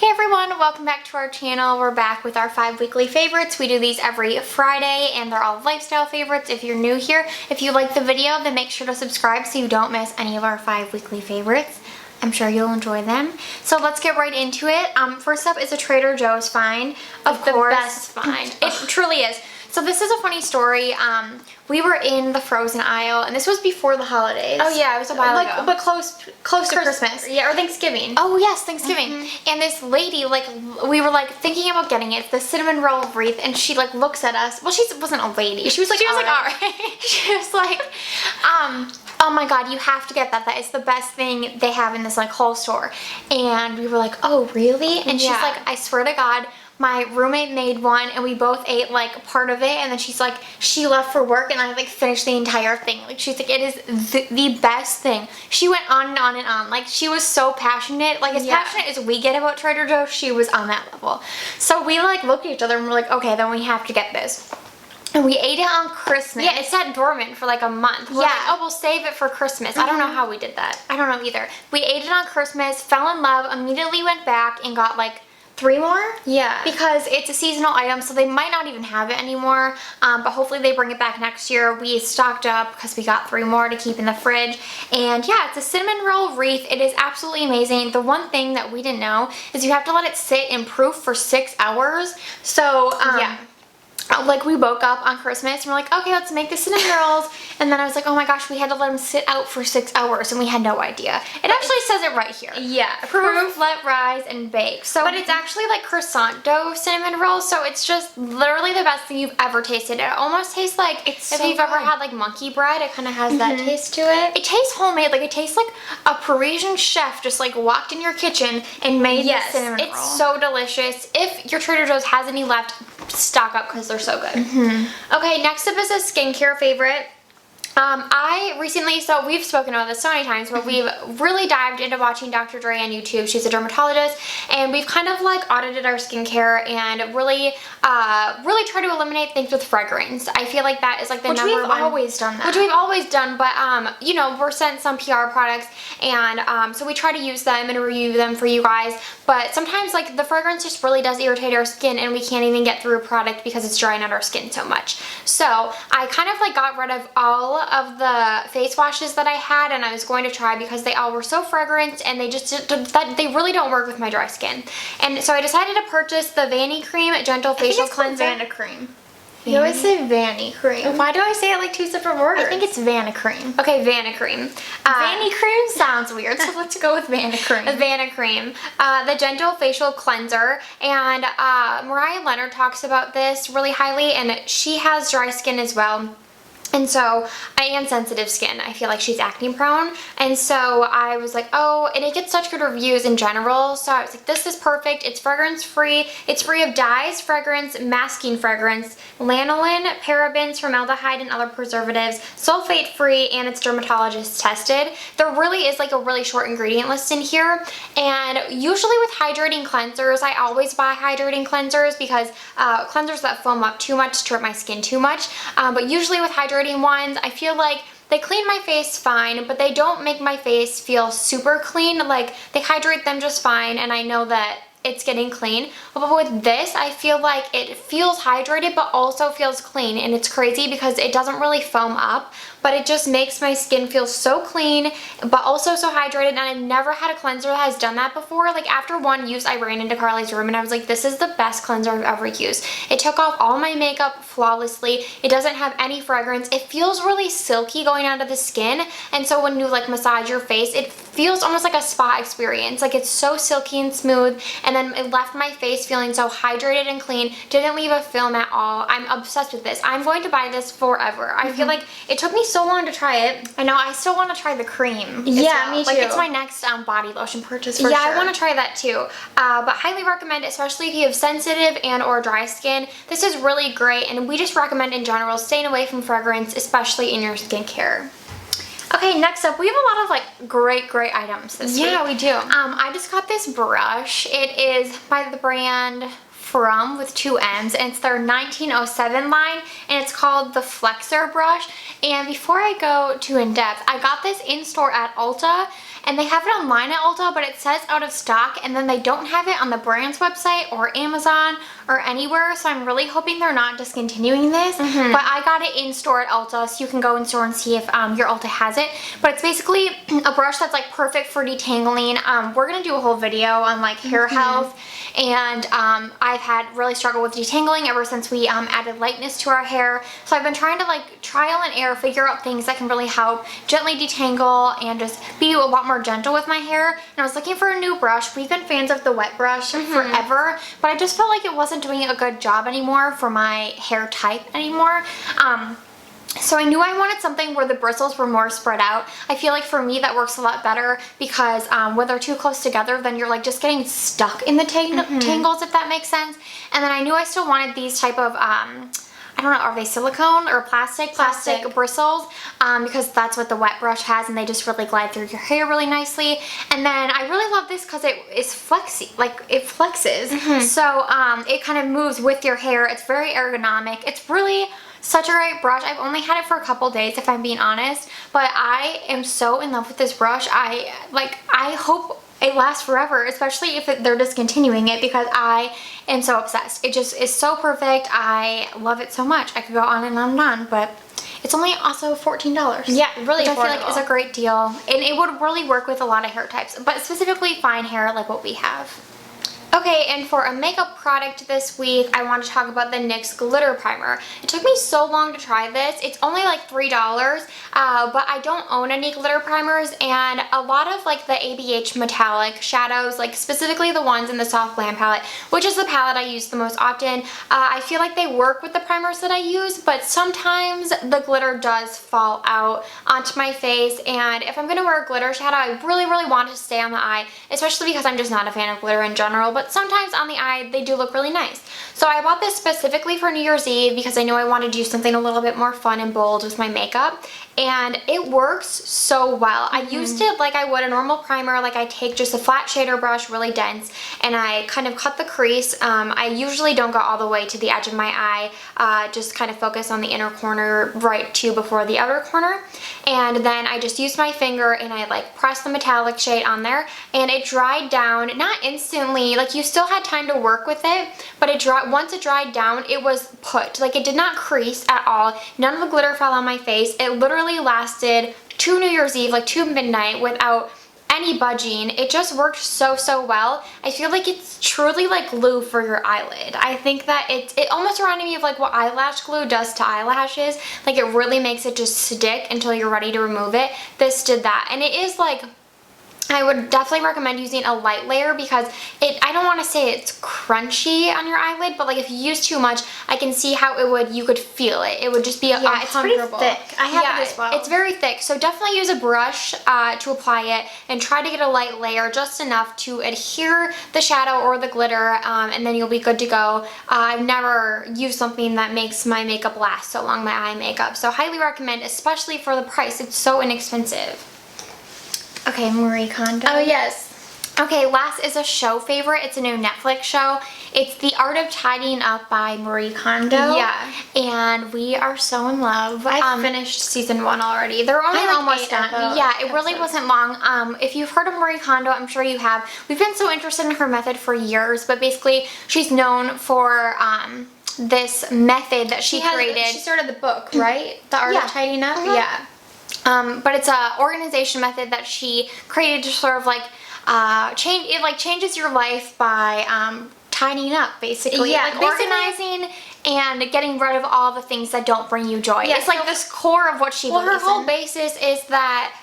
Hey everyone, welcome back to our channel. We're back with our 5 weekly favorites. We do these every Friday and they're all lifestyle favorites. If you're new here, if you like the video, then make sure to subscribe so you don't miss any of our 5 weekly favorites. I'm sure you'll enjoy them. So let's get right into it. First up is a Trader Joe's find. Of course. The best find. It truly is. So this is a funny story. We were in the frozen aisle, and this was before the holidays. Oh yeah, it was a while ago. But close to Christmas. Yeah, or Thanksgiving. Oh yes, Thanksgiving. And this lady, we were thinking about getting it, the cinnamon roll wreath, and she looks at us. Well, she wasn't a lady. She was like, all right. She was like, oh my god, you have to get that. That is the best thing they have in this whole store. And we were like, oh really? And she's like, I swear to God, my roommate made one and we both ate part of it, and then she's like, she left for work and I finished the entire thing. She's like, it is the best thing. She went on and on and on. She was so passionate. As passionate as we get about Trader Joe's, she was on that level. So we looked at each other and we're like, okay, then we have to get this. And we ate it on Christmas. Yeah, it sat dormant for a month. We're like, oh, we'll save it for Christmas. I don't know how we did that. I don't know either. We ate it on Christmas, fell in love, immediately went back and got 3 more? Yeah. Because it's a seasonal item, so they might not even have it anymore, but hopefully they bring it back next year. We stocked up because we got 3 more to keep in the fridge. And yeah, it's a cinnamon roll wreath. It is absolutely amazing. The one thing that we didn't know is you have to let it sit in proof for 6 hours. So, yeah. We woke up on Christmas and we're like, okay, let's make the cinnamon rolls. And then I was like, oh my gosh, we had to let them sit out for 6 hours and we had no idea. It actually says it right here. Yeah. Proof, let rise, and bake. So, but it's actually croissant dough cinnamon rolls, so it's just literally the best thing you've ever tasted. It almost tastes like if you've ever had monkey bread, it kind of has that taste to it. It tastes homemade. It tastes like a Parisian chef just walked in your kitchen and made this cinnamon roll. It's so delicious. If your Trader Joe's has any left, stock up because they're so good. Okay, next up is a skincare favorite. I recently, so we've spoken about this so many times, but we've really dived into watching Dr. Dre on YouTube. She's a dermatologist, and we've kind of audited our skincare and really try to eliminate things with fragrance. I feel like that is the number one. Which we've always done that. Which we've always done, but you know, we're sent some PR products, and so we try to use them and review them for you guys. But sometimes the fragrance just really does irritate our skin, and we can't even get through a product because it's drying out our skin so much. So I kind of got rid of all of the face washes that I had and I was going to try because they all were so fragrant and they really don't work with my dry skin. And so I decided to purchase the Vanny Cream Gentle Facial Cleanser. Vanna Cream. You always say Vanny Cream. Why do I say it 2 separate words? I think it's Vanna Cream. Okay, Vanna Cream. Vanny Cream sounds weird, so let's go with Vanna Cream. Vanna Cream. The Gentle Facial Cleanser. And Mariah Leonard talks about this really highly, and she has dry skin as well. And so, and sensitive skin. I feel like she's acne prone. And so I was like, oh, and it gets such good reviews in general. So I was like, this is perfect. It's fragrance free. It's free of dyes, fragrance, masking fragrance, lanolin, parabens, formaldehyde, and other preservatives, sulfate free, and it's dermatologist tested. There really is a really short ingredient list in here. And usually with hydrating cleansers, I always buy hydrating cleansers because cleansers that foam up too much strip my skin too much. But usually with hydrating ones, I feel like they clean my face fine, but they don't make my face feel super clean. They hydrate them just fine, and I know that it's getting clean. But with this, I feel like it feels hydrated but also feels clean, and it's crazy because it doesn't really foam up, but it just makes my skin feel so clean but also so hydrated. And I've never had a cleanser that has done that before. After one use, I ran into Carly's room and I was like, this is the best cleanser I've ever used. It took off all my makeup flawlessly. It doesn't have any fragrance. It feels really silky going onto the skin, and so when you massage your face, it feels almost like a spa experience. It's so silky and smooth, and then it left my face feeling so hydrated and clean. Didn't leave a film at all. I'm obsessed with this. I'm going to buy this forever. I feel like it took me so long to try it. I know, I still want to try the cream. Yeah, me too. It's my next body lotion purchase for sure. Yeah, I want to try that too. But highly recommend, especially if you have sensitive and or dry skin. This is really great, and we just recommend in general staying away from fragrance, especially in your skincare. Okay, next up, we have a lot of great items this week. Yeah, we do. I just got this brush. It is by the brand From with 2 M's, and it's their 1907 line, and it's called the Flexor brush. And before I go too in depth, I got this in store at Ulta, and they have it online at Ulta, but it says out of stock, and then they don't have it on the brand's website or Amazon or anywhere, so I'm really hoping they're not discontinuing this. But I got it in store at Ulta, so you can go in store and see if your Ulta has it. But it's basically a brush that's like perfect for detangling. We're gonna do a whole video on like hair health, and I've had really struggled with detangling ever since we added lightness to our hair. So I've been trying to like trial and error, figure out things that can really help gently detangle and just be a lot more gentle with my hair. And I was looking for a new brush. We've been fans of the wet brush forever, but I just felt like it wasn't doing a good job anymore for my hair type anymore. So I knew I wanted something where the bristles were more spread out. I feel like for me that works a lot better because when they're too close together, then you're like just getting stuck in the tangles, if that makes sense. And then I knew I still wanted these type of I don't know, are they silicone or plastic bristles? Because that's what the wet brush has, and they just really glide through your hair really nicely. And then I really love this because it is flexy, like it flexes. So it kind of moves with your hair. It's very ergonomic. It's really such a great brush. I've only had it for a couple days, if I'm being honest, but I am so in love with this brush. I hope it lasts forever, especially if they're discontinuing it, because I am so obsessed. It just is so perfect. I love it so much. I could go on and on and on, but it's only also $14. Yeah, really affordable. Which I feel like is a great deal, and it would really work with a lot of hair types, but specifically fine hair like what we have. Okay, and for a makeup product this week, I want to talk about the NYX Glitter Primer. It took me so long to try this. It's only like $3, but I don't own any glitter primers, and a lot of like the ABH metallic shadows, like specifically the ones in the Soft Glam palette, which is the palette I use the most often, I feel like they work with the primers that I use, but sometimes the glitter does fall out onto my face, and if I'm going to wear a glitter shadow, I really want it to stay on the eye, especially because I'm just not a fan of glitter in general, but sometimes on the eye they do look really nice. So I bought this specifically for New Year's Eve because I know I want to do something a little bit more fun and bold with my makeup, and it works so well. I used it like I would a normal primer. Like I take just a flat shader brush, really dense, and I kind of cut the crease. I usually don't go all the way to the edge of my eye, just kind of focus on the inner corner right to before the outer corner, and then I just used my finger and I like pressed the metallic shade on there, and it dried down, not instantly, like you still had time to work with it, but once it dried down, it was put. Like it did not crease at all. None of the glitter fell on my face. It literally lasted to New Year's Eve, like to midnight, without any budging. It just worked so well. I feel like it's truly like glue for your eyelid. I think that it almost reminded me of like what eyelash glue does to eyelashes. Like it really makes it just stick until you're ready to remove it. This did that, and it is like, I would definitely recommend using a light layer because I don't want to say it's crunchy on your eyelid, but like if you use too much, I can see how you could feel it. It would just be uncomfortable. It's pretty thick. I have it as well. It's very thick, so definitely use a brush to apply it and try to get a light layer, just enough to adhere the shadow or the glitter, and then you'll be good to go. I've never used something that makes my makeup last so long, my eye makeup, so highly recommend, especially for the price. It's so inexpensive. Okay, Marie Kondo. Oh, yes. Okay, last is a show favorite. It's a new Netflix show. It's The Art of Tidying Up by Marie Kondo. Yeah. And we are so in love. I finished season 1 already. They're only like almost 8 done. Yeah, it really wasn't long. If you've heard of Marie Kondo, I'm sure you have. We've been so interested in her method for years, but basically she's known for this method that she created. She started the book, right? The Art of Tidying Up? Yeah. But it's a organization method that she created to sort of like changes your life by tidying up, basically. Yeah, like organizing and getting rid of all the things that don't bring you joy. Yeah, it's like this core of what she believes in. Her whole basis is that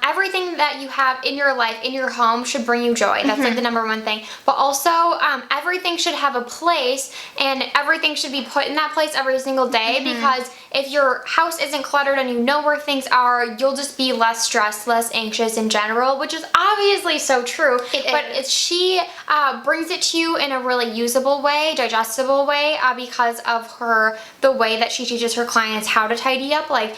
everything that you have in your life, in your home, should bring you joy. That's like the #1 thing. But also, everything should have a place, and everything should be put in that place every single day, because if your house isn't cluttered and you know where things are, you'll just be less stressed, less anxious in general, which is obviously so true. She brings it to you in a really usable way, digestible way, because of the way that she teaches her clients how to tidy up. Like,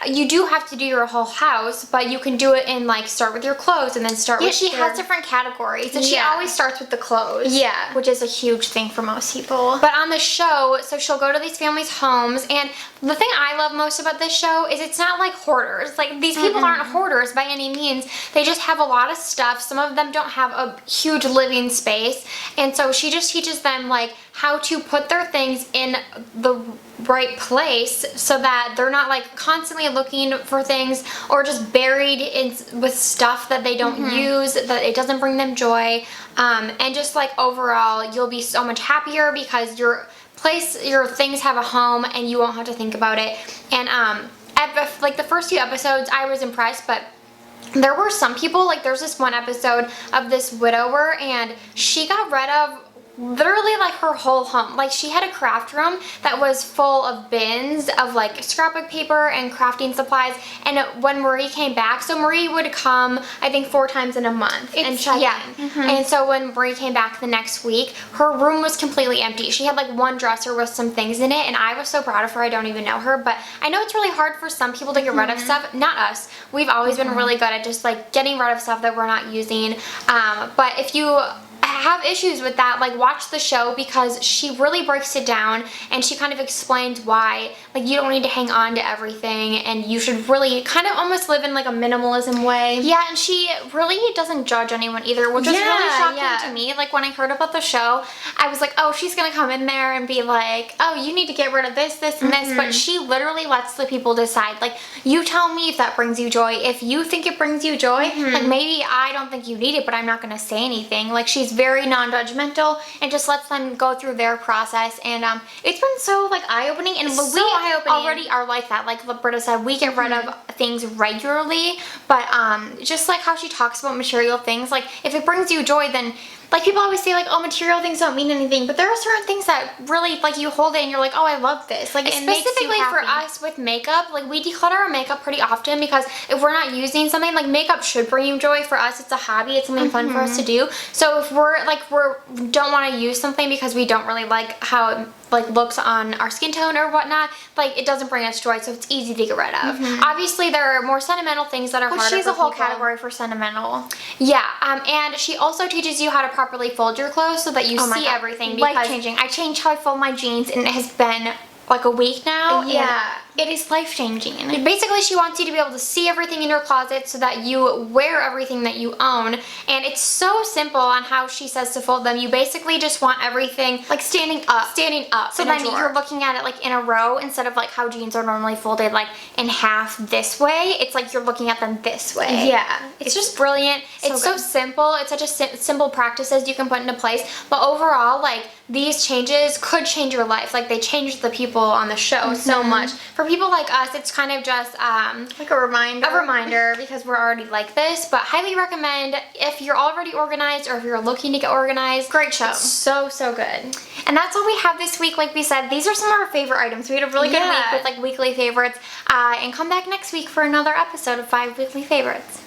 you do have to do your whole house, but you can do it in like start with your clothes and then start with she has different categories, and she always starts with the clothes. Yeah. Which is a huge thing for most people. But on the show, so she'll go to these families' homes, and the thing I love most about this show is it's not like hoarders. Like, these people aren't hoarders by any means. They just have a lot of stuff. Some of them don't have a huge living space, and so she just teaches them like how to put their things in the right place so that they're not like constantly looking for things or just buried in with stuff that they don't use, that it doesn't bring them joy. And just like overall, you'll be so much happier because your things have a home and you won't have to think about it. And like the first few episodes, I was impressed, but there were some people, like there's this one episode of this widower, and she got rid of literally like her whole home. Like, she had a craft room that was full of bins of like scrapbook paper and crafting supplies. And when Marie came back, so Marie would come I think 4 times in a month and check in. And so when Marie came back the next week, her room was completely empty. She had like one dresser with some things in it, and I was so proud of her. I don't even know her, but I know it's really hard for some people to get rid of stuff. Not us. We've always been really good at just like getting rid of stuff that we're not using. But if you have issues with that, like watch the show, because she really breaks it down and she kind of explains why like you don't need to hang on to everything and you should really kind of almost live in like a minimalism way. Yeah, and she really doesn't judge anyone either, which is really shocking to me. Like, when I heard about the show, I was like, oh, she's gonna come in there and be like, oh, you need to get rid of this, this, and this, but she literally lets the people decide. Like, you tell me if that brings you joy. If you think it brings you joy, like maybe I don't think you need it, but I'm not gonna say anything. Like, she's very non-judgmental and just lets them go through their process, and it's been so like eye-opening, and we already are like that. Like Britta said, we get rid of things regularly, but just like how she talks about material things, like if it brings you joy, then like people always say like, oh, material things don't mean anything, but there are certain things that really like you hold it and you're like, oh, I love this. Like, it makes you happy. For us with makeup, like we declutter our makeup pretty often, because if we're not using something, like makeup should bring you joy. For us, it's a hobby, it's something fun for us to do. So if we're don't want to use something because we don't really like how it like looks on our skin tone or whatnot, like it doesn't bring us joy, so it's easy to get rid of. Obviously there are more sentimental things that are harder. She's a whole people. category for sentimental. Yeah, and she also teaches you how to properly fold your clothes so that you see everything. Life-changing. I changed how I fold my jeans, and it has been like a week now. Yeah. It is life-changing. Basically, she wants you to be able to see everything in your closet so that you wear everything that you own. And it's so simple on how she says to fold them. You basically just want everything like standing up. So then you're looking at it like in a row instead of like how jeans are normally folded like in half this way. It's like you're looking at them this way. Yeah. It's just brilliant. It's so simple. It's such a simple practices you can put into place. But overall, like, these changes could change your life. Like, they changed the people on the show so much. For people like us, it's kind of just like a reminder. Because we're already like this. But highly recommend if you're already organized or if you're looking to get organized. Great show. It's so good. And that's all we have this week. Like we said, these are some of our favorite items. We had a really good week with like weekly favorites. And come back next week for another episode of 5 Weekly Favorites.